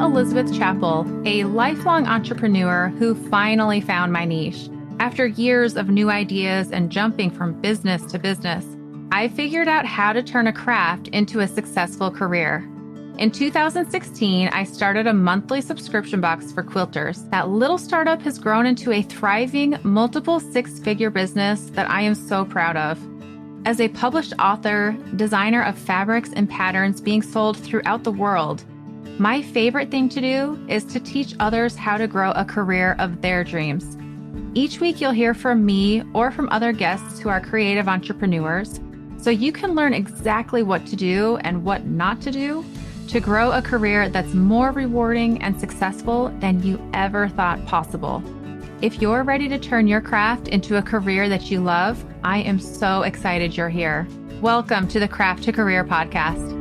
Elizabeth Chappell, a lifelong entrepreneur who finally found my niche. After years of new ideas and jumping from business to business, I figured out how to turn a craft into a successful career. In 2016, I started a monthly subscription box for quilters. That little startup has grown into a thriving, multiple six-figure business that I am so proud of. As a published author, designer of fabrics and patterns being sold throughout the world, my favorite thing to do is to teach others how to grow a career of their dreams. Each week, you'll hear from me or from other guests who are creative entrepreneurs, so you can learn exactly what to do and what not to do to grow a career that's more rewarding and successful than you ever thought possible. If you're ready to turn your craft into a career that you love, I am so excited you're here. Welcome to the Craft to Career podcast.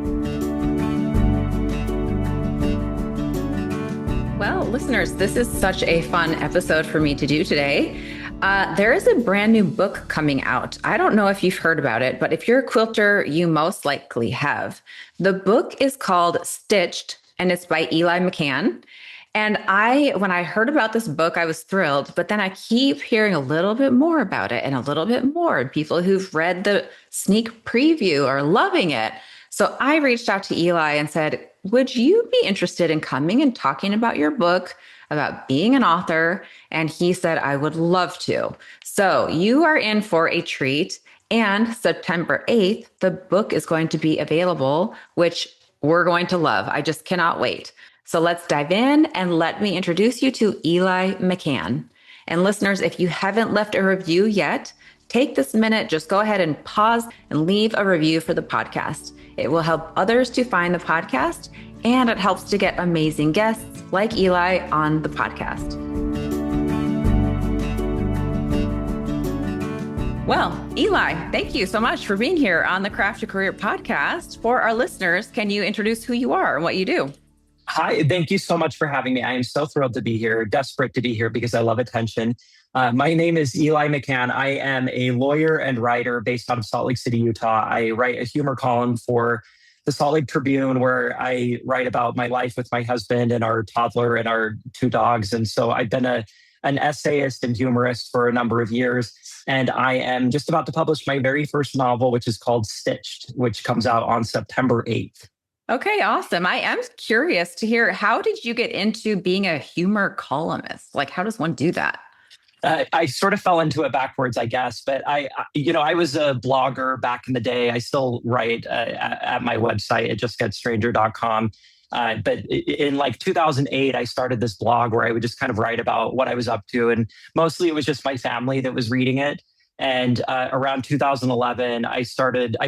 Well, listeners, this is such a fun episode for me to do today. There is a brand new book coming out. I don't know if you've heard about it, but if you're a quilter, you most likely have. The book is called Stitched, and it's by Eli McCann. And when I heard about this book, I was thrilled, but then I keep hearing a little bit more about it and a little bit more. And people who've read the sneak preview are loving it. So I reached out to Eli and said, would you be interested in coming and talking about your book, about being an author? And he said, I would love to. So you are in for a treat. And September 8th, the book is going to be available, which we're going to love. I just cannot wait. So let's dive in and let me introduce you to Eli McCann. And listeners, if you haven't left a review yet, take this minute, just go ahead and pause and leave a review for the podcast. It will help others to find the podcast, and it helps to get amazing guests like Eli on the podcast. Well, Eli, thank you so much for being here on the Craft to Career podcast. For our listeners, can you introduce who you are and what you do? Hi, thank you so much for having me. I am so thrilled to be here, desperate to be here because I love attention. My name is Eli McCann. I am a lawyer and writer based out of Salt Lake City, Utah. I write a humor column for the Salt Lake Tribune where I write about my life with my husband and our toddler and our two dogs. And so I've been an essayist and humorist for a number of years. And I am just about to publish my very first novel, which is called Stitched, which comes out on September 8th. Okay, awesome. I am curious to hear, how did you get into being a humor columnist? Like, how does one do that? I sort of fell into it backwards, I guess. But I was a blogger back in the day. I still write at my website at justgetstranger.com. But in like 2008, I started this blog where I would just kind of write about what I was up to. And mostly it was just my family that was reading it. And around 2011, I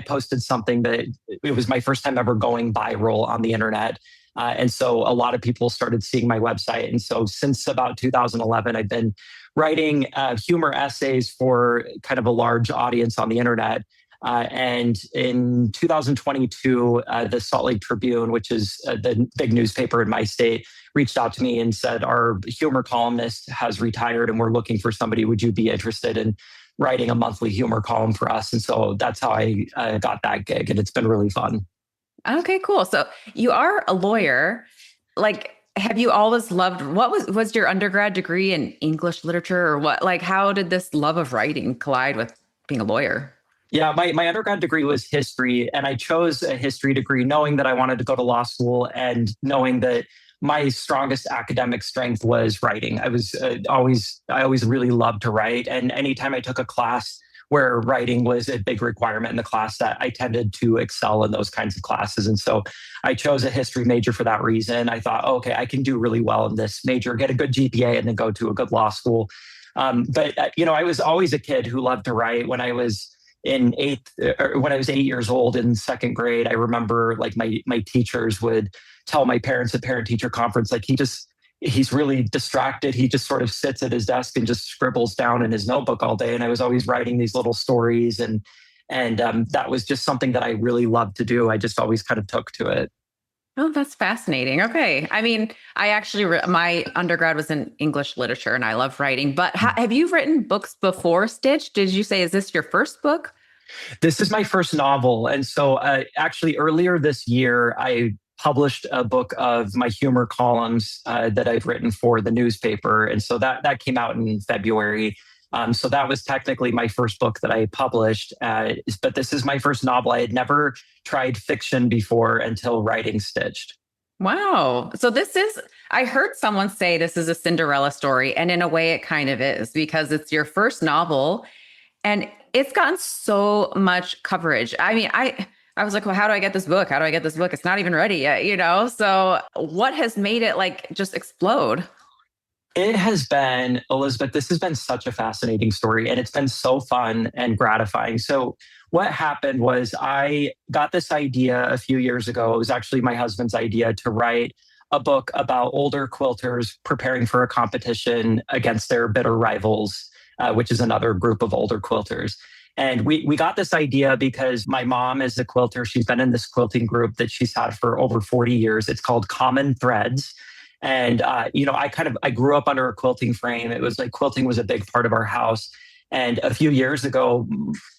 posted something that it was my first time ever going viral on the internet. And so a lot of people started seeing my website. And so since about 2011, I've been writing humor essays for kind of a large audience on the internet. And in 2022, the Salt Lake Tribune, which is the big newspaper in my state, reached out to me and said, our humor columnist has retired and we're looking for somebody. Would you be interested in writing a monthly humor column for us? And so that's how I got that gig. And it's been really fun. Okay, cool. So you are a lawyer. Like, have you always loved, what was your undergrad degree in English literature or what? Like, how did this love of writing collide with being a lawyer? Yeah, my undergrad degree was history, and I chose a history degree knowing that I wanted to go to law school and knowing that my strongest academic strength was writing. I always really loved to write, and anytime I took a class where writing was a big requirement in the class, that I tended to excel in those kinds of classes. And so I chose a history major for that reason. I thought, okay, I can do really well in this major, get a good GPA, and then go to a good law school. But I was always a kid who loved to write. When I was 8 years old in second grade, I remember like my teachers would tell my parents at parent-teacher conference, like he's really distracted. He just sort of sits at his desk and just scribbles down in his notebook all day. And I was always writing these little stories, and that was just something that I really loved to do. I just always kind of took to it. Oh, that's fascinating. Okay. I mean, my undergrad was in English literature and I love writing, but have you written books before Stitch? Did you say, is this your first book? This is my first novel. And so actually earlier this year, I published a book of my humor columns that I've written for the newspaper. And so that came out in February. So that was technically my first book that I published. But this is my first novel. I had never tried fiction before until writing Stitched. Wow. So I heard someone say this is a Cinderella story, and in a way it kind of is because it's your first novel and it's gotten so much coverage. I mean, I was like, well, how do I get this book? How do I get this book? It's not even ready yet, you know? So what has made it like just explode? It has been, Elizabeth, this has been such a fascinating story, and it's been so fun and gratifying. So, what happened was I got this idea a few years ago. It was actually my husband's idea to write a book about older quilters preparing for a competition against their bitter rivals, which is another group of older quilters. And we got this idea because my mom is a quilter. She's been in this quilting group that she's had for over 40 years. It's called Common Threads. And, I grew up under a quilting frame. It was like quilting was a big part of our house. And a few years ago,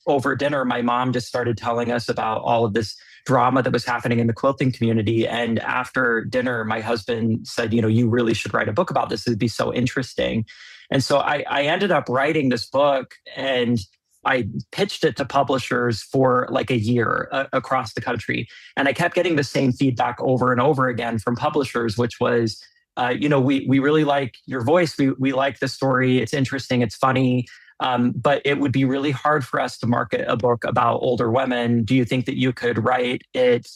over dinner, my mom just started telling us about all of this drama that was happening in the quilting community. And after dinner, my husband said, you really should write a book about this. It'd be so interesting. And so I ended up writing this book, and I pitched it to publishers for like a year across the country. And I kept getting the same feedback over and over again from publishers, which was, we really like your voice. We like the story. It's interesting. It's funny. But it would be really hard for us to market a book about older women. Do you think that you could write it,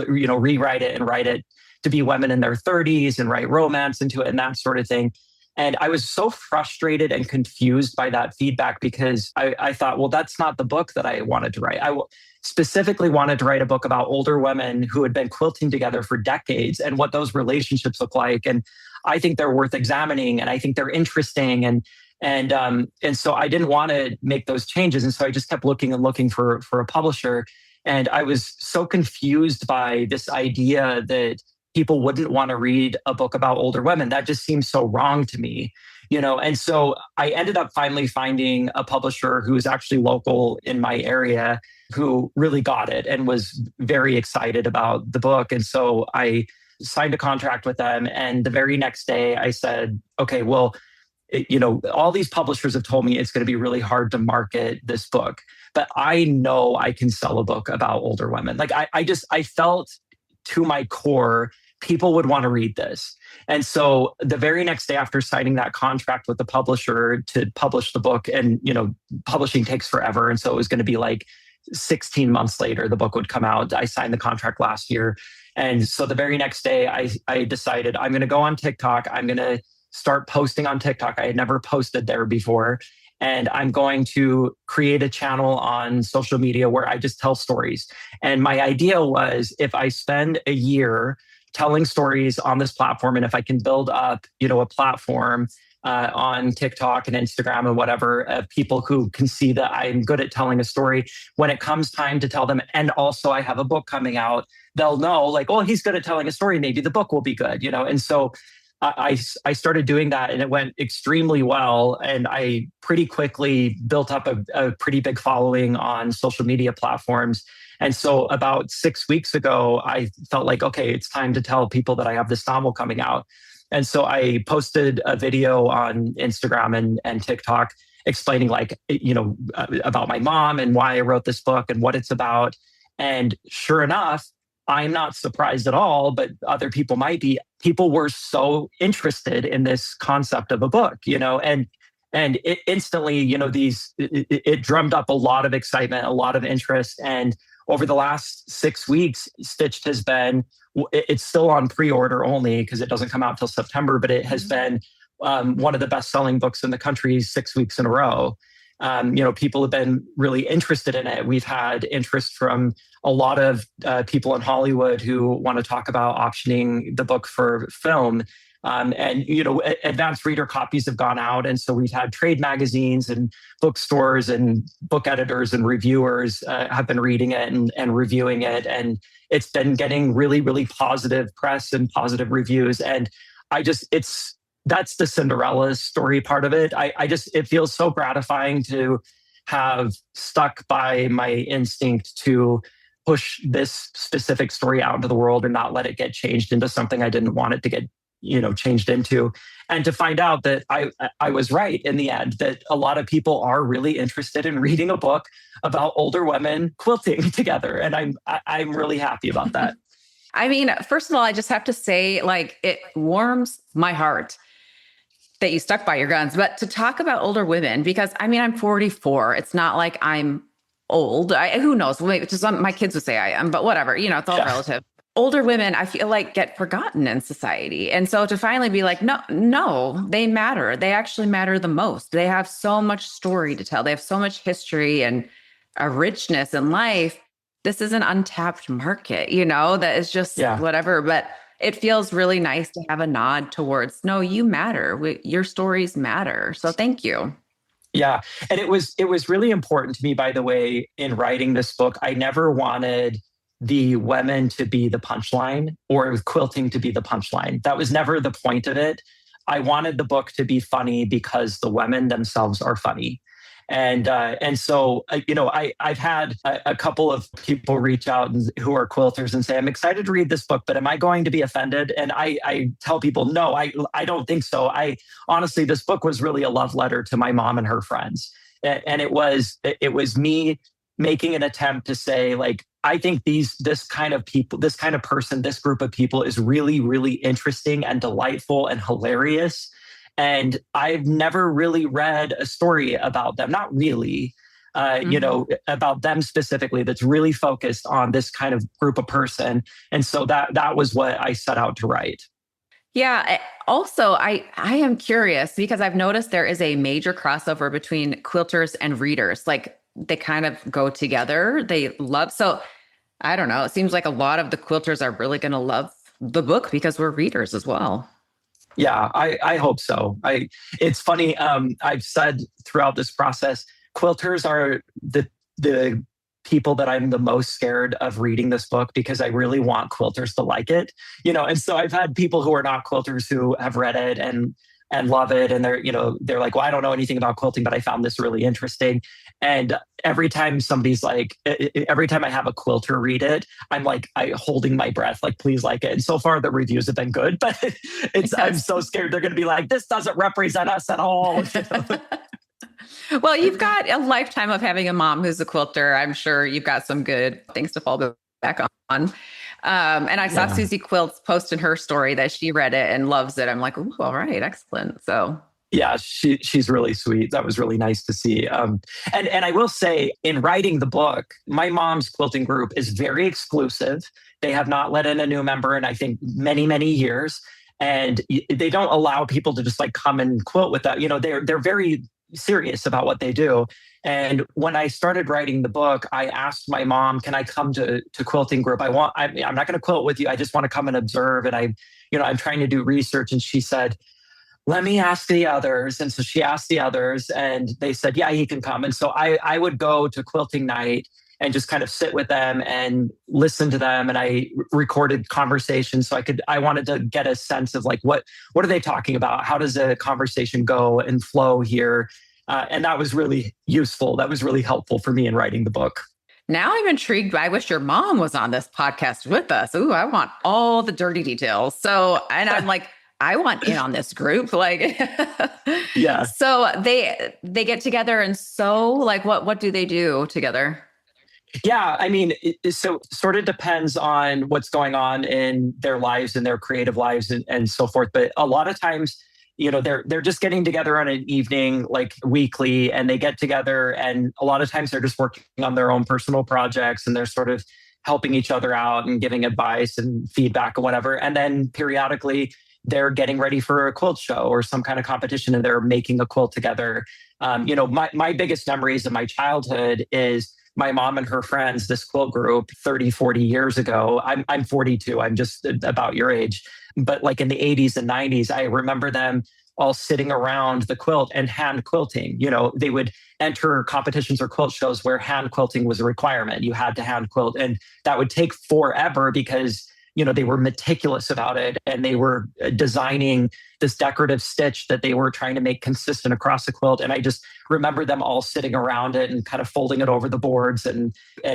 rewrite it and write it to be women in their 30s and write romance into it and that sort of thing? And I was so frustrated and confused by that feedback because I thought, well, that's not the book that I wanted to write. I specifically wanted to write a book about older women who had been quilting together for decades and what those relationships look like. And I think they're worth examining, and I think they're interesting. And so I didn't want to make those changes. And so I just kept looking and looking for a publisher. And I was so confused by this idea that people wouldn't want to read a book about older women. That just seems so wrong to me, And so I ended up finally finding a publisher who is actually local in my area who really got it and was very excited about the book. And so I signed a contract with them. And the very next day I said, okay, well, all these publishers have told me it's going to be really hard to market this book, but I know I can sell a book about older women. Like I felt to my core, people would want to read this. And so the very next day after signing that contract with the publisher to publish the book, and, publishing takes forever. And so it was going to be like 16 months later, the book would come out. I signed the contract last year. And so the very next day I decided I'm going to go on TikTok. I'm going to start posting on TikTok. I had never posted there before. And I'm going to create a channel on social media where I just tell stories. And my idea was if I spend a year telling stories on this platform, and if I can build up, a platform on TikTok and Instagram and whatever of people who can see that I'm good at telling a story, when it comes time to tell them, and also I have a book coming out, they'll know like, oh, he's good at telling a story. Maybe the book will be good, And so I started doing that, and it went extremely well. And I pretty quickly built up a pretty big following on social media platforms. And so about 6 weeks ago, I felt like, okay, it's time to tell people that I have this novel coming out. And so I posted a video on Instagram and TikTok explaining about my mom and why I wrote this book and what it's about. And sure enough, I'm not surprised at all, but other people might be. People were so interested in this concept of a book, and it instantly, it drummed up a lot of excitement, a lot of interest. And over the last 6 weeks, Stitched has been, it's still on pre-order only because it doesn't come out till September, but it has been one of the best-selling books in the country 6 weeks in a row. People have been really interested in it. We've had interest from a lot of people in Hollywood who want to talk about optioning the book for film. Advanced reader copies have gone out. And so we've had trade magazines and bookstores and book editors and reviewers have been reading it and reviewing it. And it's been getting really, really positive press and positive reviews. And that's the Cinderella story part of it. It feels so gratifying to have stuck by my instinct to push this specific story out into the world and not let it get changed into something I didn't want it to get, changed into. And to find out that I was right in the end, that a lot of people are really interested in reading a book about older women quilting together. And I'm really happy about that. I mean, first of all, I just have to say, like, it warms my heart that you stuck by your guns. But to talk about older women, because I mean, I'm 44. It's not like I'm old. Who knows? Maybe just my kids would say I am, but whatever. It's all relative. Older women, I feel like, get forgotten in society. And so to finally be like, no, they matter. They actually matter the most. They have so much story to tell. They have so much history and a richness in life. This is an untapped market, that is just whatever. But it feels really nice to have a nod towards, no, you matter. Your stories matter. So thank you. Yeah. And it was really important to me, by the way, in writing this book. I never wanted the women to be the punchline or quilting to be the punchline. That was never the point of it. I wanted the book to be funny because the women themselves are funny. And so, I've had a couple of people reach out who are quilters and say, I'm excited to read this book, but am I going to be offended? And I tell people, no, I don't think so. Honestly, this book was really a love letter to my mom and her friends. And it was me making an attempt to say, like, I think this kind of people, this kind of person, this group of people is really, really interesting and delightful and hilarious. And I've never really read a story about them, not really, about them specifically, that's really focused on this kind of group of person. And so that was what I set out to write. Yeah. Also, I am curious because I've noticed there is a major crossover between quilters and readers. Like, they kind of go together. So I don't know. It seems like a lot of the quilters are really going to love the book because we're readers as well. Yeah, I hope so. It's funny. I've said throughout this process, quilters are the people that I'm the most scared of reading this book because I really want quilters to like it. And so I've had people who are not quilters who have read it and love it. And they're like, well, I don't know anything about quilting, but I found this really interesting. And every time every time I have a quilter read it, I'm like, holding my breath, like, please like it. And so far the reviews have been good, but I'm so scared they're going to be like, this doesn't represent us at all. Well, you've got a lifetime of having a mom who's a quilter. I'm sure you've got some good things to fall back on. And I saw Susie Quilt's post in her story that she read it and loves it. I'm like, ooh, all right, excellent. So yeah, she's really sweet. That was really nice to see. And I will say, in writing the book, my mom's quilting group is very exclusive. They have not let in a new member in, I think, many, many years. And they don't allow people to just like come and quilt with that. They're very serious about what they do. And when I started writing the book, I asked my mom, can I come to quilting group? I'm not going to quilt with you. I just want to come and observe. And I'm trying to do research. And she said, let me ask the others. And so she asked the others and they said, yeah, he can come. And so I would go to quilting night and just kind of sit with them and listen to them. And I recorded conversations so I wanted to get a sense of like, what are they talking about? How does a conversation go and flow here? And that was really useful. That was really helpful for me in writing the book. Now I'm intrigued. I wish your mom was on this podcast with us. Ooh, I want all the dirty details. So, and I'm like, I want in on this group. Like, yeah. So they get together. And so like, what do they do together? Yeah, I mean, so sort of depends on what's going on in their lives and their creative lives and so forth. But a lot of times, they're just getting together on an evening, like weekly, and they get together. And a lot of times they're just working on their own personal projects and they're sort of helping each other out and giving advice and feedback or whatever. And then periodically they're getting ready for a quilt show or some kind of competition and they're making a quilt together. My biggest memories of my childhood is my mom and her friends, this quilt group 30, 40 years ago. I'm 42. I'm just about your age. But like in the 80s and 90s, I remember them all sitting around the quilt and hand quilting. They would enter competitions or quilt shows where hand quilting was a requirement. You had to hand quilt. And that would take forever because they were meticulous about it, and they were designing this decorative stitch that they were trying to make consistent across the quilt. And I just remember them all sitting around it and kind of folding it over the boards and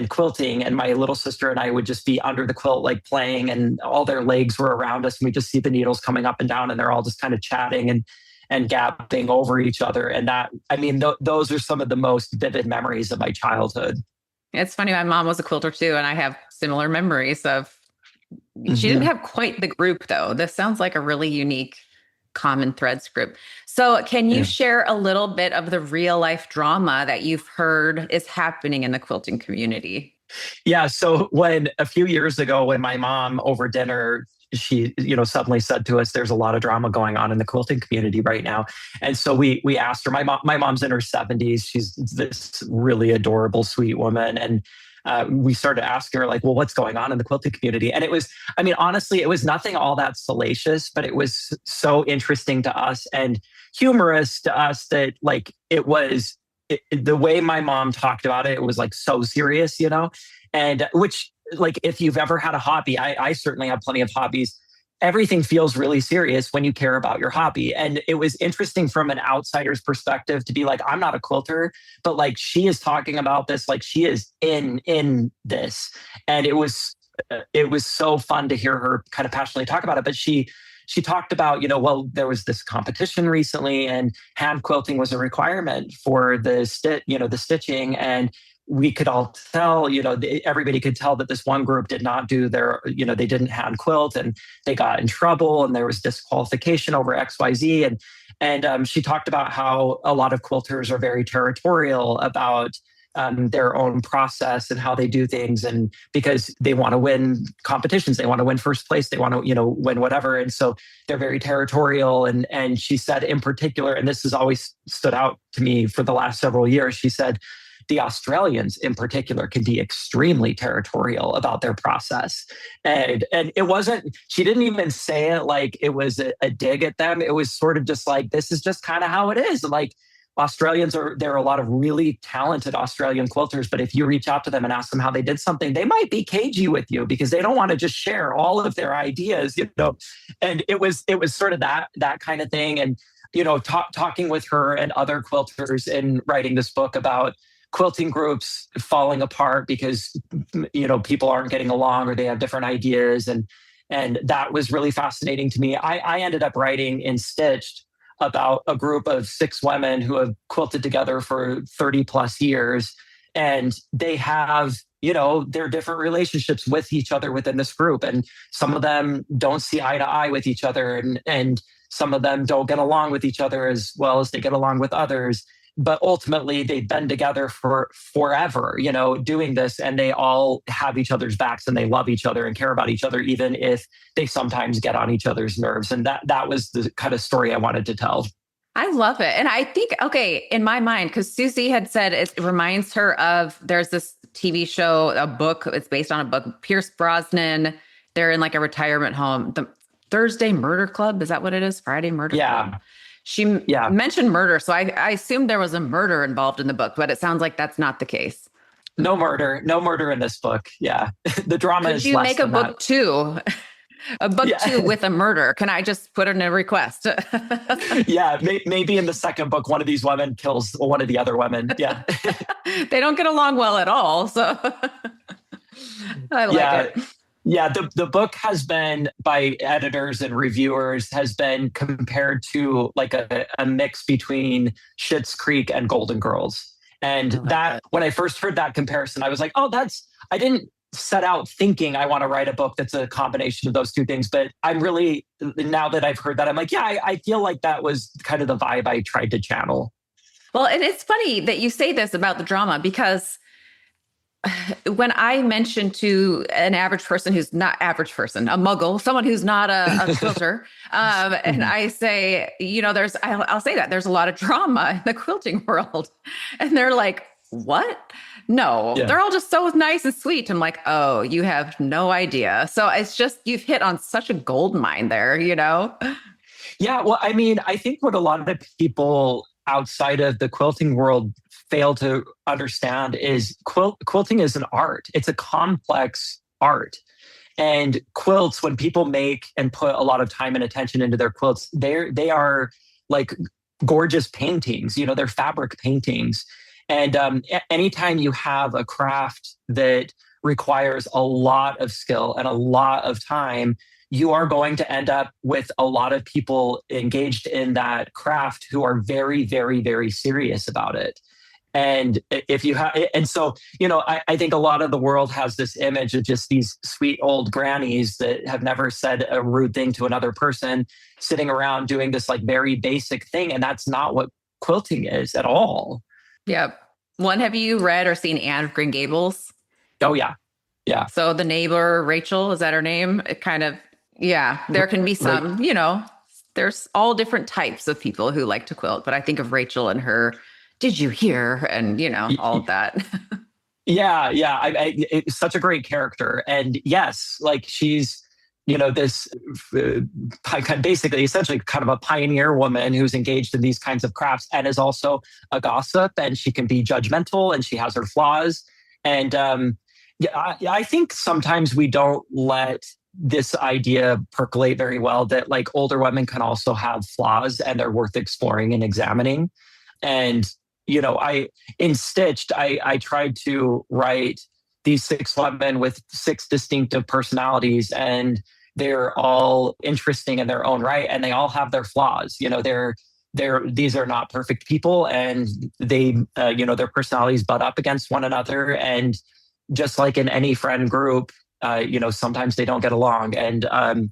quilting. And my little sister and I would just be under the quilt, like playing, and all their legs were around us. And we just see the needles coming up and down, and they're all just kind of chatting and gapping over each other. And those are some of the most vivid memories of my childhood. It's funny. My mom was a quilter too, and I have similar memories of. She didn't have quite the group though. This sounds like a really unique common threads group. So can you share a little bit of the real life drama that you've heard is happening in the quilting community? Yeah. So when a few years ago, when my mom over dinner, she, suddenly said to us, there's a lot of drama going on in the quilting community right now. And so we asked her, my mom's in her 70s. She's this really adorable, sweet woman. And we started asking her, like, well, what's going on in the quilting community? And it was, honestly, it was nothing all that salacious, but it was so interesting to us and humorous to us that, like, the way my mom talked about it, it was like so serious, and which, like, if you've ever had a hobby, I certainly have plenty of hobbies. Everything feels really serious when you care about your hobby. And it was interesting from an outsider's perspective to be like, I'm not a quilter, but like she is talking about this, like she is in this. And it was so fun to hear her kind of passionately talk about it. But she talked about, well, there was this competition recently and hand quilting was a requirement for the stitching. And we could all tell, everybody could tell that this one group did not do they didn't hand quilt, and they got in trouble, and there was disqualification over XYZ. And she talked about how a lot of quilters are very territorial about their own process and how they do things, and because they want to win competitions, they want to win first place, they want to win whatever, and so they're very territorial. And she said in particular, and this has always stood out to me for the last several years, she said the Australians in particular can be extremely territorial about their process. And it wasn't, she didn't even say it like it was a dig at them. It was sort of just like, this is just kind of how it is. Like, there are a lot of really talented Australian quilters, but if you reach out to them and ask them how they did something, they might be cagey with you because they don't want to just share all of their ideas, And it was sort of that kind of thing. And, talking with her and other quilters in writing this book about quilting groups falling apart because, people aren't getting along or they have different ideas. And that was really fascinating to me. I ended up writing in Stitched about a group of 6 women who have quilted together for 30 plus years. And they have, their different relationships with each other within this group. And some of them don't see eye to eye with each other. And some of them don't get along with each other as well as they get along with others. But ultimately, they've been together for forever, doing this, and they all have each other's backs and they love each other and care about each other, even if they sometimes get on each other's nerves. And that was the kind of story I wanted to tell. I love it. And I think, okay, in my mind, because Susie had said it reminds her of, there's this TV show, a book, it's based on a book, Pierce Brosnan. They're in like a retirement home. The Thursday Murder Club, is that what it is? Friday Murder Club? She mentioned murder, so I assumed there was a murder involved in the book, but it sounds like that's not the case. No murder in this book. Yeah, the drama is less. Could you make a book too? A book 2 with a murder? Can I just put in a request? Yeah, maybe in the second book, one of these women kills one of the other women. Yeah, they don't get along well at all. So I like it. Yeah, the book has been, by editors and reviewers, has been compared to like a mix between Schitt's Creek and Golden Girls. And when I first heard that comparison, I was like, I didn't set out thinking I want to write a book that's a combination of those two things. But I'm really, now that I've heard that, I'm like, I feel like that was kind of the vibe I tried to channel. Well, and it's funny that you say this about the drama, because when I mention to an average person who's not average person, a muggle, someone who's not a quilter, and I say, I'll say that there's a lot of drama in the quilting world, and they're like, what? No, They're all just so nice and sweet. I'm like, oh, you have no idea. So it's just, you've hit on such a gold mine there, Yeah, well, I think what a lot of people outside of the quilting world fail to understand is quilting is an art. It's a complex art. And quilts, when people make and put a lot of time and attention into their quilts, they are like gorgeous paintings. They're fabric paintings. And anytime you have a craft that requires a lot of skill and a lot of time, you are going to end up with a lot of people engaged in that craft who are very, very, very serious about it. And if you have, and so, I think a lot of the world has this image of just these sweet old grannies that have never said a rude thing to another person, sitting around doing this like very basic thing. And that's not what quilting is at all. Yep. One, have you read or seen Anne of Green Gables? Oh, yeah. Yeah. So the neighbor, Rachel, is that her name? It kind of, yeah, there can be some, there's all different types of people who like to quilt, but I think of Rachel and her, did you hear? And, all of that. Yeah. It's such a great character. And yes, like she's, this basically essentially kind of a pioneer woman who's engaged in these kinds of crafts and is also a gossip, and she can be judgmental and she has her flaws. And I think sometimes we don't let this idea percolate very well that like older women can also have flaws and they're worth exploring and examining. And, in Stitched, I tried to write these 6 women with 6 distinctive personalities, and they're all interesting in their own right. And they all have their flaws. These are not perfect people, and they, their personalities butt up against one another. And just like in any friend group, sometimes they don't get along. And, I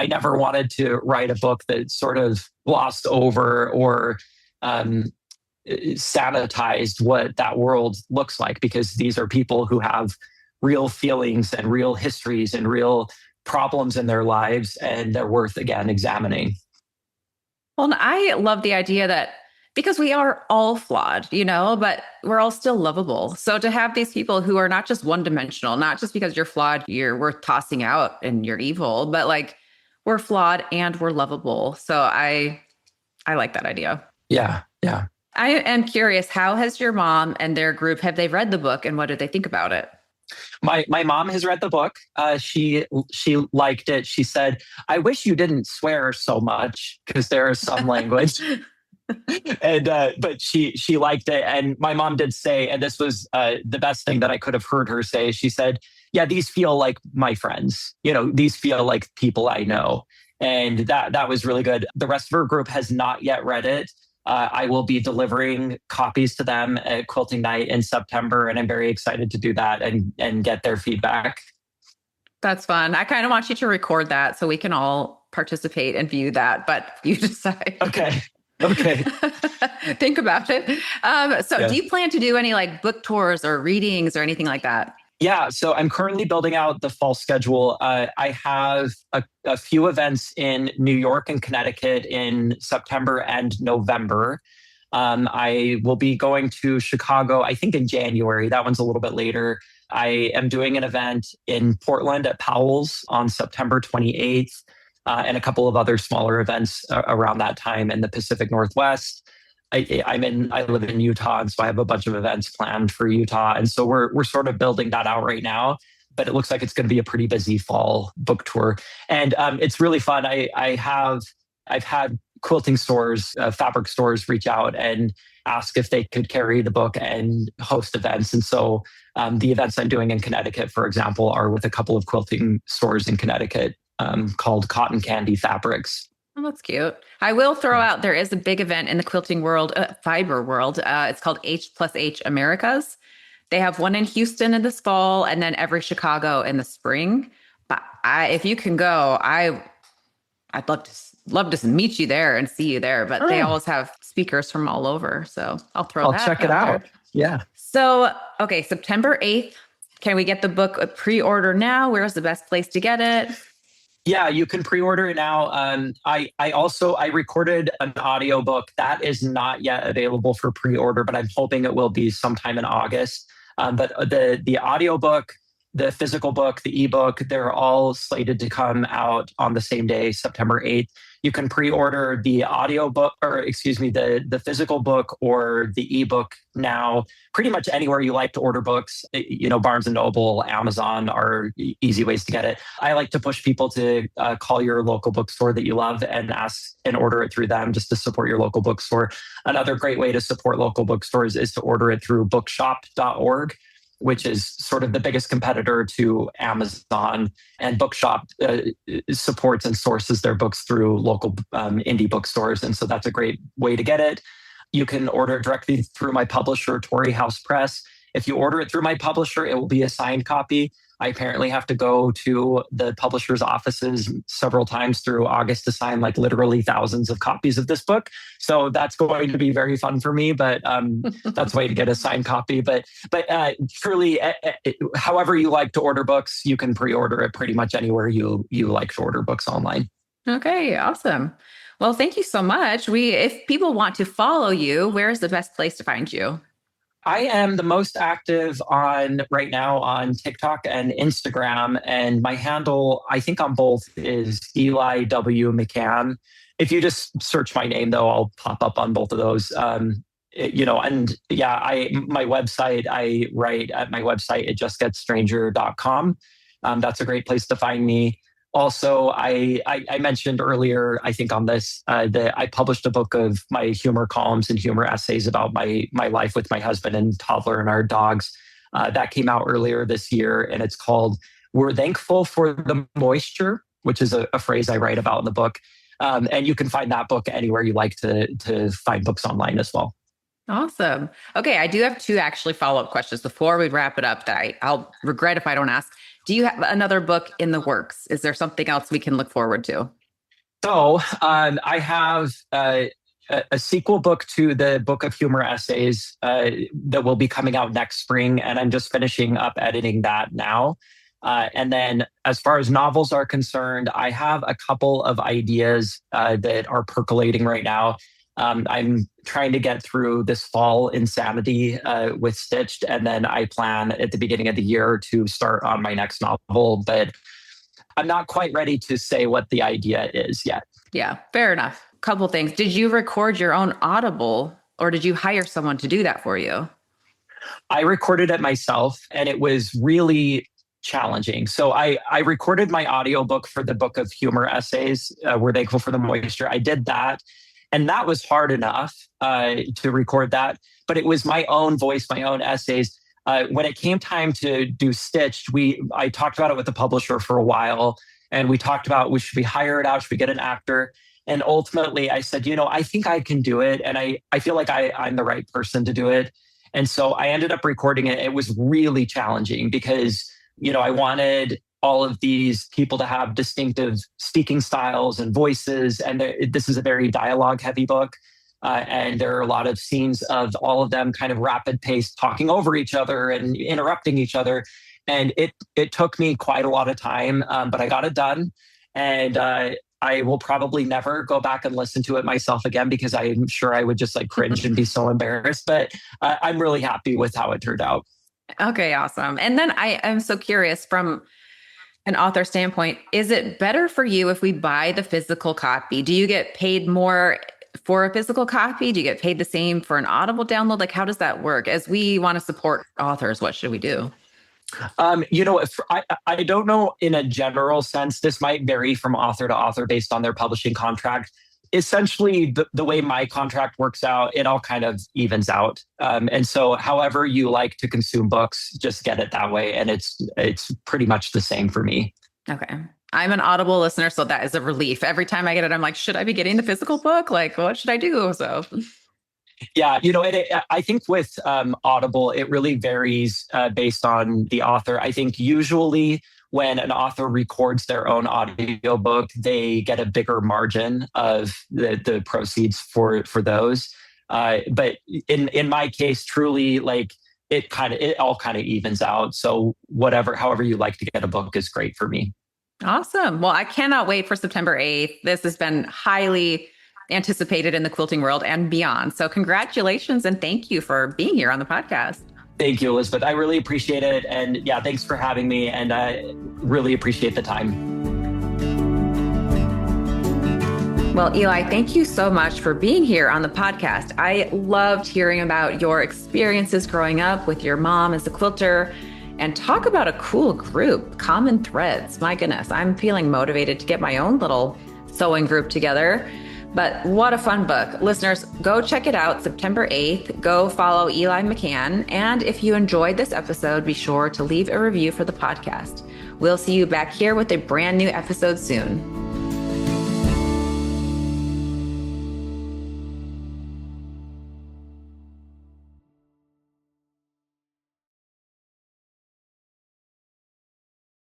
never wanted to write a book that sort of glossed over or sanitized what that world looks like, because these are people who have real feelings and real histories and real problems in their lives, and they're worth, again, examining. Well, and I love the idea that because we are all flawed, but we're all still lovable. So to have these people who are not just one dimensional, not just because you're flawed, you're worth tossing out and you're evil, but like we're flawed and we're lovable. So I like that idea. Yeah. Yeah. I am curious, how has your mom and their group, have they read the book and what did they think about it? My mom has read the book. She liked it. She said, "I wish you didn't swear so much because there is some language." And but she liked it. And my mom did say, and this was the best thing that I could have heard her say. She said, "Yeah, these feel like my friends. These feel like people I know." And that was really good. The rest of her group has not yet read it. I will be delivering copies to them at Quilting Night in September, and I'm very excited to do that and get their feedback. That's fun. I kind of want you to record that so we can all participate and view that, but you decide. Okay. Think about it. Do you plan to do any like book tours or readings or anything like that? Yeah, so I'm currently building out the fall schedule. I have a few events in New York and Connecticut in September and November. I will be going to Chicago, I think in January. That one's a little bit later. I am doing an event in Portland at Powell's on September 28th, and a couple of other smaller events around that time in the Pacific Northwest. I live in Utah, and so I have a bunch of events planned for Utah. And so we're sort of building that out right now, but it looks like it's going to be a pretty busy fall book tour. And it's really fun. I've had quilting stores, fabric stores reach out and ask if they could carry the book and host events. And so the events I'm doing in Connecticut, for example, are with a couple of quilting stores in Connecticut called Cotton Candy Fabrics. Oh, that's cute. I will throw out, there is a big event in the quilting world, fiber world. It's called H+H Americas. They have one in Houston in this fall and then every Chicago in the spring. But if you can go, I'd love to meet you there and see you there. But they always have speakers from all over. So I'll check it out. Yeah. So, okay, September 8th. Can we get the book a pre-order now? Where's the best place to get it? Yeah, you can pre-order it now. I recorded an audiobook that is not yet available for pre-order, but I'm hoping it will be sometime in August. But the audiobook The physical book, the ebook, they're all slated to come out on the same day, September 8th. You can pre-order the audio book, or excuse me, the physical book or the ebook now, pretty much anywhere you like to order books. Barnes and Noble, Amazon are easy ways to get it. I like to push people to call your local bookstore that you love and ask and order it through them, just to support your local bookstore. Another great way to support local bookstores is to order it through bookshop.org, which is sort of the biggest competitor to Amazon. And Bookshop supports and sources their books through local indie bookstores. And so that's a great way to get it. You can order it directly through my publisher, Torrey House Press. If you order it through my publisher, it will be a signed copy. I apparently have to go to the publisher's offices several times through August to sign like literally thousands of copies of this book. So that's going to be very fun for me, but that's a way to get a signed copy. But truly, however you like to order books, you can pre-order it pretty much anywhere you like to order books online. Okay, awesome. Well, thank you so much. If people want to follow you, where's the best place to find you? I am the most active right now on TikTok and Instagram, and my handle, I think on both, is Eli W. McCann. If you just search my name, though, I'll pop up on both of those. My website, I write at my website, itjustgetsstranger.com. That's a great place to find me. Also, I mentioned earlier, I think on this, that I published a book of my humor columns and humor essays about my life with my husband and toddler and our dogs. That came out earlier this year, and it's called "We're Thankful for the Moisture," which is a phrase I write about in the book. And you can find that book anywhere you like to find books online as well. Awesome. Okay, I do have two actually follow-up questions before we wrap it up that I'll regret if I don't ask. Do you have another book in the works? Is there something else we can look forward to? So I have a sequel book to the book of humor essays that will be coming out next spring, and I'm just finishing up editing that now. And then as far as novels are concerned, I have a couple of ideas that are percolating right now. I'm trying to get through this fall insanity with Stitched, and then I plan at the beginning of the year to start on my next novel, but I'm not quite ready to say what the idea is yet. Yeah, fair enough. Couple things. Did you record your own Audible, or did you hire someone to do that for you? I recorded it myself, and it was really challenging. So I recorded my audiobook for the book of humor essays, We're Thankful for the Moisture. I did that. And that was hard enough to record that, but it was my own voice, my own essays. When it came time to do Stitched, I talked about it with the publisher for a while, and we talked about, should we hire it out? Should we get an actor? And ultimately I said, I think I can do it. And I feel like I'm the right person to do it. And so I ended up recording it. It was really challenging because, I wanted all of these people to have distinctive speaking styles and voices. And this is a very dialogue heavy book. And there are a lot of scenes of all of them kind of rapid paced talking over each other and interrupting each other. And it took me quite a lot of time, but I got it done. And I will probably never go back and listen to it myself again because I'm sure I would just like cringe and be so embarrassed. But I'm really happy with how it turned out. Okay, awesome. And then I am so curious from an author standpoint, is it better for you if we buy the physical copy? Do you get paid more for a physical copy? Do you get paid the same for an Audible download? Like, how does that work? As we want to support authors, what should we do? I don't know in a general sense. This might vary from author to author based on their publishing contract. Essentially, the way my contract works out, it all kind of evens out. And so however you like to consume books, just get it that way. And it's pretty much the same for me. Okay. I'm an Audible listener, so that is a relief. Every time I get it, I'm like, should I be getting the physical book? Like, what should I do? So yeah, I think with Audible, it really varies based on the author. I think usually when an author records their own audiobook, they get a bigger margin of the proceeds for those. But in my case, truly, like it all kind of evens out. So however you like to get a book is great for me. Awesome. Well, I cannot wait for September 8th. This has been highly anticipated in the quilting world and beyond. So congratulations and thank you for being here on the podcast. Thank you, Elizabeth. I really appreciate it. And yeah, thanks for having me. And I really appreciate the time. Well, Eli, thank you so much for being here on the podcast. I loved hearing about your experiences growing up with your mom as a quilter, and talk about a cool group, Common Threads. My goodness, I'm feeling motivated to get my own little sewing group together. But what a fun book. Listeners, go check it out September 8th. Go follow Eli McCann. And if you enjoyed this episode, be sure to leave a review for the podcast. We'll see you back here with a brand new episode soon.